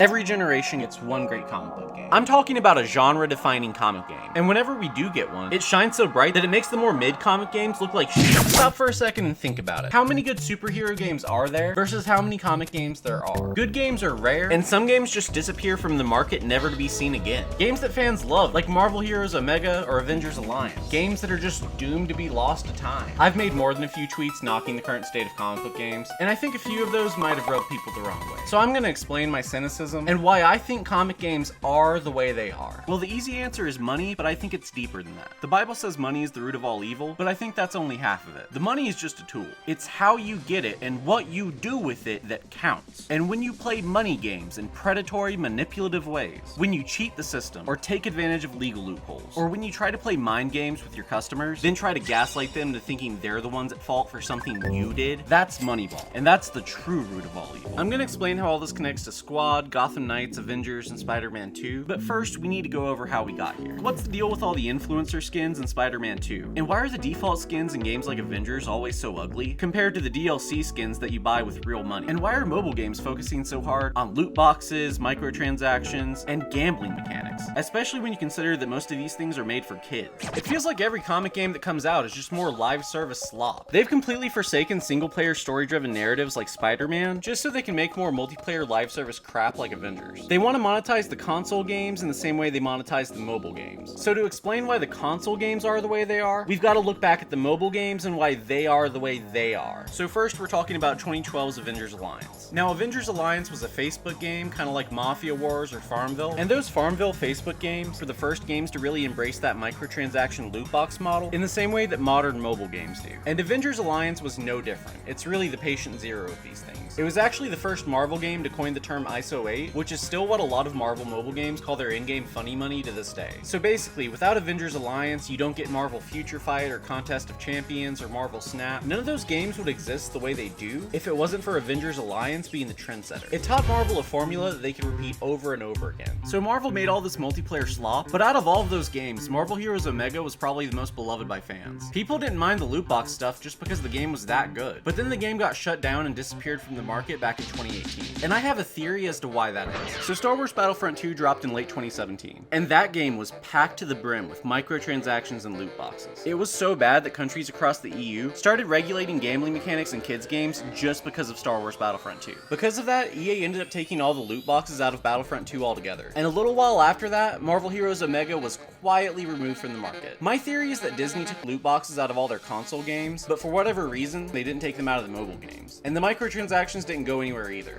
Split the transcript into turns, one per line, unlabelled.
Every generation gets one great comic book game. I'm talking about a genre-defining comic game. And whenever we do get one, it shines so bright that it makes the more mid-comic games look like shit. Stop for a second and think about it. How many good superhero games are there versus how many comic games there are? Good games are rare, and some games just disappear from the market never to be seen again. Games that fans love, like Marvel Heroes Omega or Avengers Alliance. Games that are just doomed to be lost to time. I've made more than a few tweets knocking the current state of comic book games, and I think a few of those might have rubbed people the wrong way. So I'm gonna explain my cynicism and why I think comic games are the way they are. Well, the easy answer is money, but I think it's deeper than that. The Bible says money is the root of all evil, but I think that's only half of it. The money is just a tool. It's how you get it and what you do with it that counts. And when you play money games in predatory, manipulative ways, when you cheat the system or take advantage of legal loopholes, or when you try to play mind games with your customers, then try to gaslight them to thinking they're the ones at fault for something you did, that's Moneyball. And that's the true root of all evil. I'm gonna explain how all this connects to Squad, Gotham Knights, Avengers, and Spider-Man 2, but first we need to go over how we got here. What's the deal with all the influencer skins in Spider-Man 2? And why are the default skins in games like Avengers always so ugly, compared to the DLC skins that you buy with real money? And why are mobile games focusing so hard on loot boxes, microtransactions, and gambling mechanics? Especially when you consider that most of these things are made for kids. It feels like every comic game that comes out is just more live service slop. They've completely forsaken single-player story-driven narratives like Spider-Man, just so they can make more multiplayer live service crap like Avengers. They want to monetize the console games in the same way they monetize the mobile games. So to explain why the console games are the way they are, we've got to look back at the mobile games and why they are the way they are. So first we're talking about 2012's Avengers Alliance. Now Avengers Alliance was a Facebook game, kind of like Mafia Wars or Farmville, and those Farmville Facebook games were the first games to really embrace that microtransaction loot box model in the same way that modern mobile games do. And Avengers Alliance was no different. It's really the patient zero of these things. It was actually the first Marvel game to coin the term ISO 8, which is still what a lot of Marvel mobile games call their in-game funny money to this day. So basically, without Avengers Alliance, you don't get Marvel Future Fight or Contest of Champions or Marvel Snap. None of those games would exist the way they do if it wasn't for Avengers Alliance being the trendsetter. It taught Marvel a formula that they could repeat over and over again. So Marvel made all this multiplayer slop, but out of all of those games, Marvel Heroes Omega was probably the most beloved by fans. People didn't mind the loot box stuff just because the game was that good. But then the game got shut down and disappeared from the market back in 2018. And I have a theory as to why that is. So Star Wars Battlefront 2 dropped in late 2017, and that game was packed to the brim with microtransactions and loot boxes. It was so bad that countries across the EU started regulating gambling mechanics in kids games just because of Star Wars Battlefront 2. Because of that, EA ended up taking all the loot boxes out of Battlefront 2 altogether. And a little while after that, Marvel Heroes Omega was quietly removed from the market. My theory is that Disney took loot boxes out of all their console games, but for whatever reason, they didn't take them out of the mobile games. And the microtransactions didn't go anywhere either.